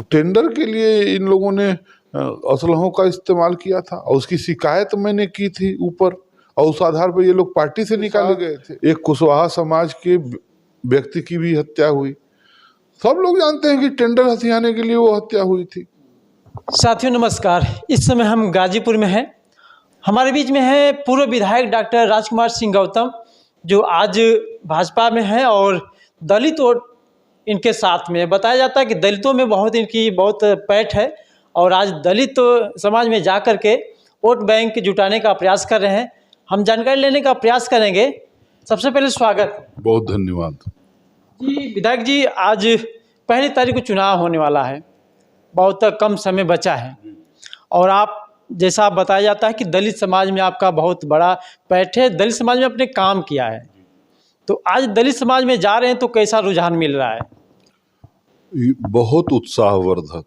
Tender के लिए इन लोगों ने असलहों का इस्तेमाल किया था और उसकी शिकायत मैंने की थी ऊपर, और उस आधार पर ये लोग पार्टी से निकाले गए थे। एक कुशवाहा समाज के व्यक्ति की भी हत्या हुई। सब लोग जानते हैं कि टेंडर हथियाने के लिए वो हत्या हुई थी। साथियों नमस्कार, इस समय हम गाजीपुर में हैं। हमारे बीच में है पूर्व विधायक डॉक्टर राजकुमार सिंह गौतम, जो आज भाजपा में हैं और दलित वोट इनके साथ में। बताया जाता है कि दलितों में इनकी बहुत पैठ है और आज दलित समाज में जा कर के वोट बैंक जुटाने का प्रयास कर रहे हैं। हम जानकारी लेने का प्रयास करेंगे। सबसे पहले स्वागत। बहुत धन्यवाद जी विधायक जी, आज 1 तारीख को चुनाव होने वाला है, बहुत कम समय बचा है और आप जैसा बताया जाता है कि दलित समाज में आपका बहुत बड़ा पैठ है, दलित समाज में आपने काम किया है, तो आज दलित समाज में जा रहे हैं तो कैसा रुझान मिल रहा है? बहुत उत्साहवर्धक।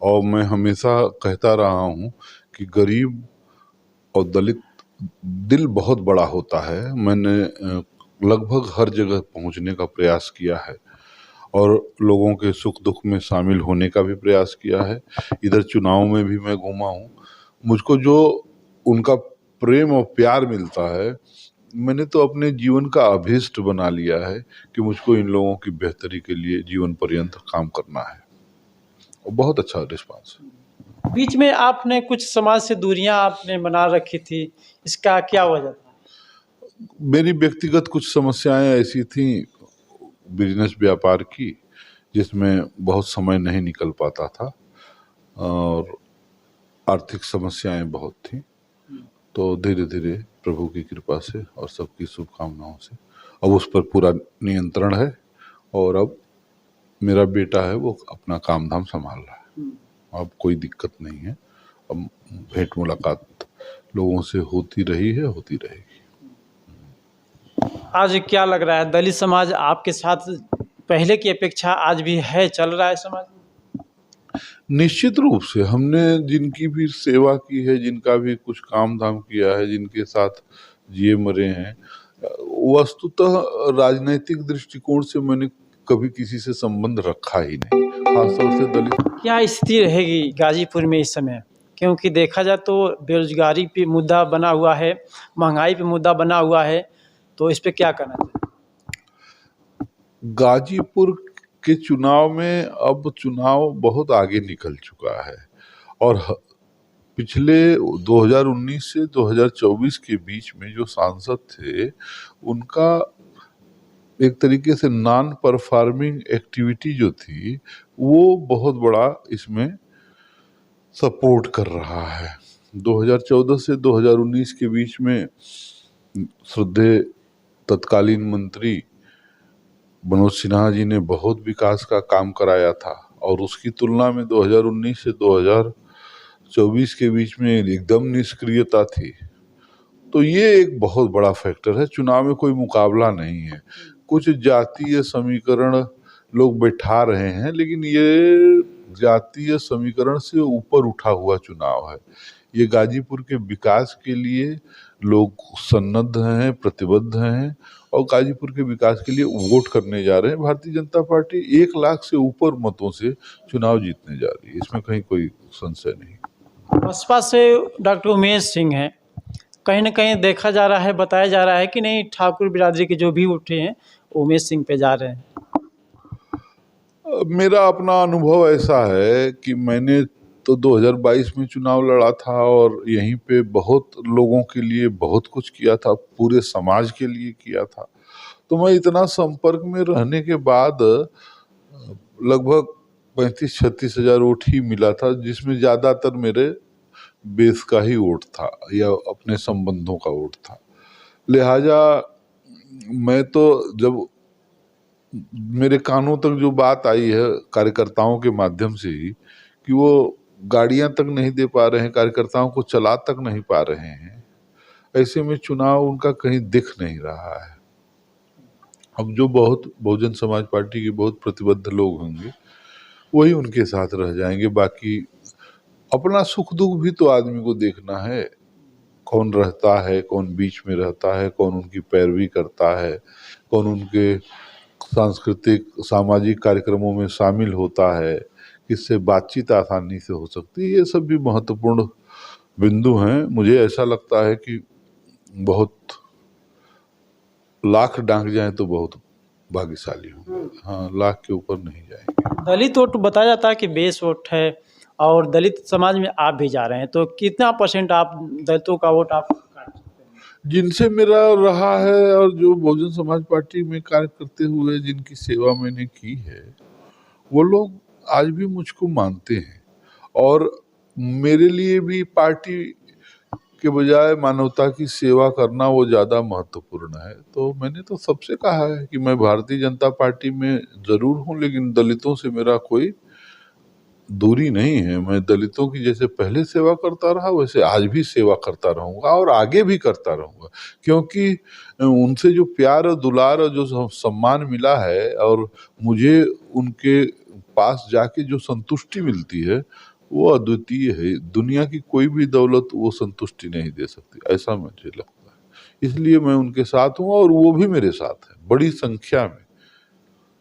और मैं हमेशा कहता रहा हूँ कि गरीब और दलित दिल बहुत बड़ा होता है। मैंने लगभग हर जगह पहुँचने का प्रयास किया है और लोगों के सुख दुख में शामिल होने का भी प्रयास किया है। इधर चुनाव में भी मैं घूमा हूँ। मुझको जो उनका प्रेम और प्यार मिलता है, मैंने तो अपने जीवन का अभीष्ट बना लिया है कि मुझको इन लोगों की बेहतरी के लिए जीवन पर्यंत काम करना है। और बहुत अच्छा रिस्पांस है। बीच में आपने कुछ समाज से दूरियां आपने बना रखी थी, इसका क्या वजह था? मेरी व्यक्तिगत कुछ समस्याएं ऐसी थी बिजनेस व्यापार की, जिसमें बहुत समय नहीं निकल पाता था और आर्थिक समस्याएं बहुत थी। तो धीरे धीरे प्रभु की कृपा से और सबकी शुभकामनाओं से अब उस पर पूरा नियंत्रण है और अब मेरा बेटा है वो अपना काम धाम संभाल रहा है। अब कोई दिक्कत नहीं है। अब भेंट मुलाकात लोगों से होती रही है, होती रहेगी। आज क्या लग रहा है, दलित समाज आपके साथ पहले की अपेक्षा आज भी है, चल रहा है समाज? निश्चित रूप से हमने जिनकी भी सेवा की है, जिनका भी कुछ काम धाम किया है, जिनके साथ जिए मरे हैं, वस्तुतः राजनीतिक दृष्टिकोण से मैंने कभी किसी से संबंध रखा ही नहीं, खासतौर से दलित। क्या स्थिति रहेगी गाजीपुर में इस समय? क्योंकि देखा जाए तो बेरोजगारी पे मुद्दा बना हुआ है, महंगाई पे मुद्दा बना हुआ है, तो इस पे क्या कहना चाहिए? गाजीपुर के चुनाव में अब चुनाव बहुत आगे निकल चुका है और पिछले 2019 से 2024 के बीच में जो सांसद थे, उनका एक तरीके से नॉन परफॉर्मिंग एक्टिविटी जो थी वो बहुत बड़ा इसमें सपोर्ट कर रहा है। 2014 से 2019 के बीच में श्रद्धेय तत्कालीन मंत्री मनोज सिन्हा जी ने बहुत विकास का काम कराया था और उसकी तुलना में 2019 से 2024 के बीच में एकदम निष्क्रियता थी। तो ये एक बहुत बड़ा फैक्टर है। चुनाव में कोई मुकाबला नहीं है, कुछ जातीय समीकरण लोग बैठा रहे हैं, लेकिन ये जातीय समीकरण से ऊपर उठा हुआ चुनाव है। ये गाजीपुर के विकास के लिए लोग सन्नद्ध हैं, प्रतिबद्ध हैं और गाजीपुर के विकास के लिए वोट करने जा रहे हैं। भारतीय जनता पार्टी 1 लाख से ऊपर मतों से चुनाव जीतने जा रही है, इसमें कहीं कोई संशय नहीं। बसपा से डॉक्टर उमेश सिंह हैं, कहीं ना कहीं देखा जा रहा है, बताया जा रहा है कि नहीं, ठाकुर बिरादरी के जो भी उठे हैं उमेश सिंह पे जा रहे हैं। मेरा अपना अनुभव ऐसा है कि मैंने तो 2022 में चुनाव लड़ा था और यहीं पे बहुत लोगों के लिए बहुत कुछ किया था, पूरे समाज के लिए किया था। तो मैं इतना संपर्क में रहने के बाद लगभग 35-36 हजार वोट ही मिला था, जिसमें ज़्यादातर मेरे बेस का ही वोट था या अपने संबंधों का वोट था। लिहाजा मैं तो जब मेरे कानों तक जो बात आई है कार्यकर्ताओं के माध्यम से ही कि वो गाड़ियां तक नहीं दे पा रहे हैं, कार्यकर्ताओं को चला तक नहीं पा रहे हैं, ऐसे में चुनाव उनका कहीं दिख नहीं रहा है। अब जो बहुत बहुजन समाज पार्टी के बहुत प्रतिबद्ध लोग होंगे वही उनके साथ रह जाएंगे। बाकी अपना सुख दुख भी तो आदमी को देखना है, कौन रहता है, कौन बीच में रहता है, कौन उनकी पैरवी करता है, कौन उनके सांस्कृतिक सामाजिक कार्यक्रमों में शामिल होता है, किससे बातचीत आसानी से हो सकती है, ये सब भी महत्वपूर्ण बिंदु हैं। मुझे ऐसा लगता है कि बहुत लाख डांक जाए तो बहुत भाग्यशाली होंगे, हाँ, लाख के ऊपर नहीं जाएंगे। दलित वोट बताया जाता है कि बेस वोट है और दलित समाज में आप भी जा रहे हैं, तो कितना % आप दलितों का वोट आप काट सकते हैं? जिनसे मेरा रहा है और जो बहुजन समाज पार्टी में कार्य करते हुए जिनकी सेवा मैंने की है, वो लोग आज भी मुझको मानते हैं और मेरे लिए भी पार्टी के बजाय मानवता की सेवा करना वो ज़्यादा महत्वपूर्ण है। तो मैंने तो सबसे कहा है कि मैं भारतीय जनता पार्टी में ज़रूर हूँ, लेकिन दलितों से मेरा कोई दूरी नहीं है। मैं दलितों की जैसे पहले सेवा करता रहा वैसे आज भी सेवा करता रहूँगा और आगे भी करता रहूँगा, क्योंकि उनसे जो प्यार और दुलार और जो सम्मान मिला है और मुझे उनके पास जाके जो संतुष्टि मिलती है वो अद्वितीय है। दुनिया की कोई भी दौलत वो संतुष्टि नहीं दे सकती, ऐसा मुझे लगता है। इसलिए मैं उनके साथ हूँ और वो भी मेरे साथ है, बड़ी संख्या में,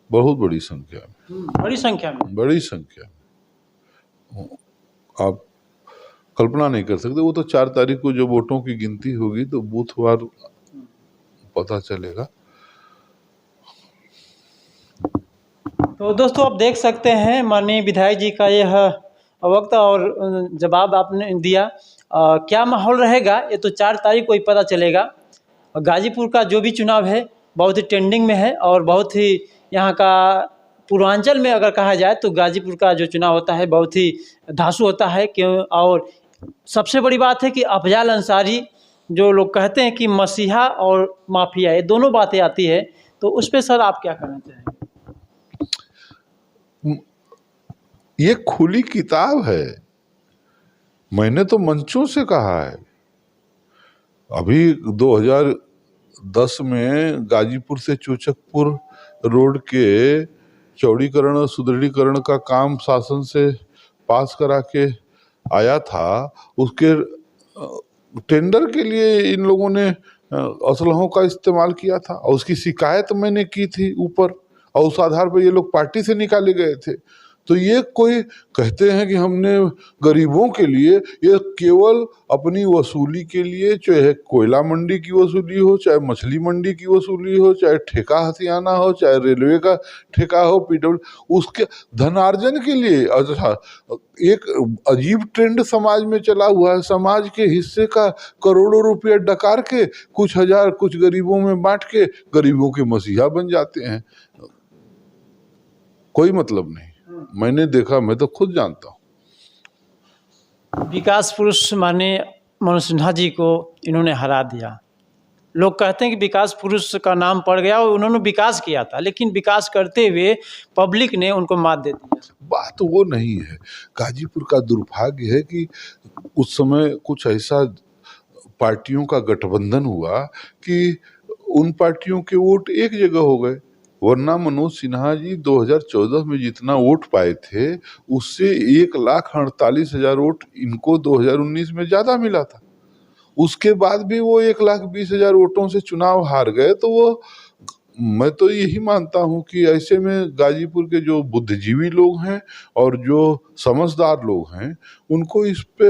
बहुत बड़ी संख्या में, बड़ी संख्या में। बड़ी संख्या में। आप कल्पना नहीं कर सकते। वो तो 4 तारीख को जब वोटों की गिनती होगी तो बूथवार पता चलेगा। तो दोस्तों आप देख सकते हैं माननीय विधायक जी का यह वक्त और जवाब आपने दिया। क्या माहौल रहेगा ये तो 4 तारीख को ही पता चलेगा। गाजीपुर का जो भी चुनाव है बहुत ही ट्रेंडिंग में है और बहुत ही यहाँ का पूर्वांचल में अगर कहा जाए तो गाजीपुर का जो चुनाव होता है बहुत ही धांसू होता है। क्यों? और सबसे बड़ी बात है कि अफजाल अंसारी जो लोग कहते हैं कि मसीहा और माफिया, ये दोनों बातें आती है, तो उस पर सर आप क्या कहना चाहेंगे? ये खुली किताब है, मैंने तो मंचों से कहा है। अभी 2010 में गाजीपुर से चोचकपुर रोड के चौड़ीकरण और सुदृढ़ीकरण का काम शासन से पास करा के आया था। उसके टेंडर के लिए इन लोगों ने असलहों का इस्तेमाल किया था और उसकी शिकायत मैंने की थी ऊपर, और उस आधार पर ये लोग पार्टी से निकाले गए थे। तो ये कोई कहते हैं कि हमने गरीबों के लिए, ये केवल अपनी वसूली के लिए, चाहे कोयला मंडी की वसूली हो, चाहे मछली मंडी की वसूली हो, चाहे ठेका हथियाना हो, चाहे रेलवे का ठेका हो, पीडब्ल्यू, उसके धनार्जन के लिए। अच्छा, एक अजीब ट्रेंड समाज में चला हुआ है, समाज के हिस्से का करोड़ों रुपया डकार के कुछ हजार कुछ गरीबों में बांट के गरीबों के मसीहा बन जाते हैं। कोई मतलब नहीं, मैंने देखा, मैं तो खुद जानता हूँ। विकास पुरुष माननीय मनोज सिन्हा जी को इन्होंने हरा दिया। लोग कहते हैं कि विकास पुरुष का नाम पड़ गया और उन्होंने विकास किया था, लेकिन विकास करते हुए पब्लिक ने उनको मात दे दी। बात वो नहीं है। गाजीपुर का दुर्भाग्य है कि उस समय कुछ ऐसा पार्टियों का गठबंधन हुआ कि उन पार्टियों के वोट एक जगह हो गए, वरना मनोज सिन्हा जी 2014 में जितना वोट पाए थे उससे 1,48,000 वोट इनको 2019 में ज्यादा मिला था। उसके बाद भी वो 1,20,000 वोटों से चुनाव हार गए। तो वो, मैं तो यही मानता हूँ कि ऐसे में गाजीपुर के जो बुद्धिजीवी लोग हैं और जो समझदार लोग हैं उनको इस पे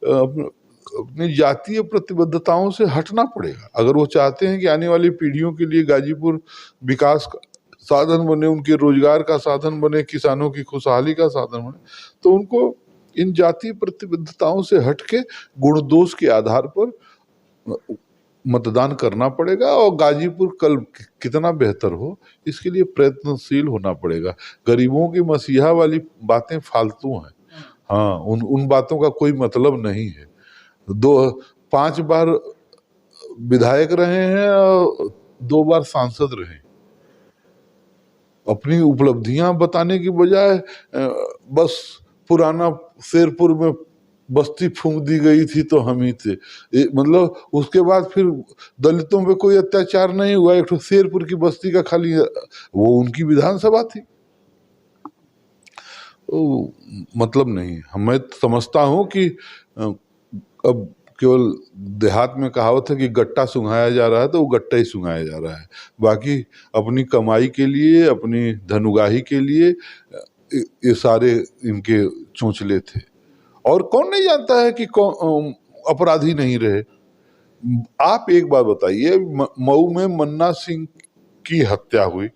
अपनी जातीय प्रतिबद्धताओं से हटना पड़ेगा। अगर वो चाहते हैं कि आने वाली पीढ़ियों के लिए गाजीपुर विकास का साधन बने, उनके रोजगार का साधन बने, किसानों की खुशहाली का साधन बने, तो उनको इन जातीय प्रतिबद्धताओं से हटके गुण दोष के आधार पर मतदान करना पड़ेगा और गाजीपुर कल कितना बेहतर हो इसके लिए प्रयत्नशील होना पड़ेगा। गरीबों की मसीहा वाली बातें फालतू हैं। हाँ, उन बातों का कोई मतलब नहीं है। 5 बार विधायक रहे हैं और 2 बार सांसद रहे। अपनी उपलब्धियां बताने की बजाय बस पुराना शेरपुर में बस्ती फूंक दी गई थी तो हम ही थे, मतलब उसके बाद फिर दलितों पे कोई अत्याचार नहीं हुआ। एक तो शेरपुर की बस्ती का खाली वो उनकी विधानसभा थी। मतलब नहीं। मैं समझता हूँ कि अब केवल देहात में कहावत है कि गट्टा सुंघाया जा रहा है तो वो गट्टा ही सुंघाया जा रहा है। बाकी अपनी कमाई के लिए, अपनी धनुगाही के लिए ये सारे इनके चोंचले थे। और कौन नहीं जानता है कि कौन अपराधी नहीं रहे। आप एक बार बताइए, मऊ में मन्ना सिंह की हत्या हुई,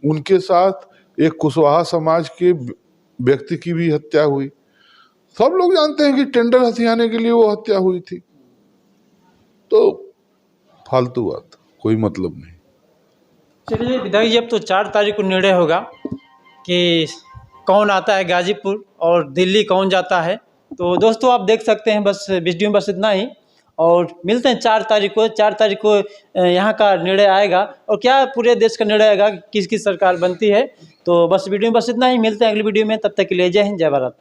उनके साथ एक कुशवाहा समाज के व्यक्ति की भी हत्या हुई। सब लोग जानते हैं कि टेंडर हथियाने के लिए वो हत्या हुई थी। तो फालतू बात, कोई मतलब नहीं। चलिए विधायक जी, अब तो 4 तारीख को निर्णय होगा कि कौन आता है गाजीपुर और दिल्ली कौन जाता है। तो दोस्तों आप देख सकते हैं, बस वीडियो में बस इतना ही, और मिलते हैं 4 तारीख को। 4 तारीख को यहाँ का निर्णय आएगा, और क्या पूरे देश का निर्णय आएगा कि किसकी सरकार बनती है। तो बस वीडियो में बस इतना ही, मिलते हैं अगली वीडियो में, तब तक के लिए जय हिंद जय भारत।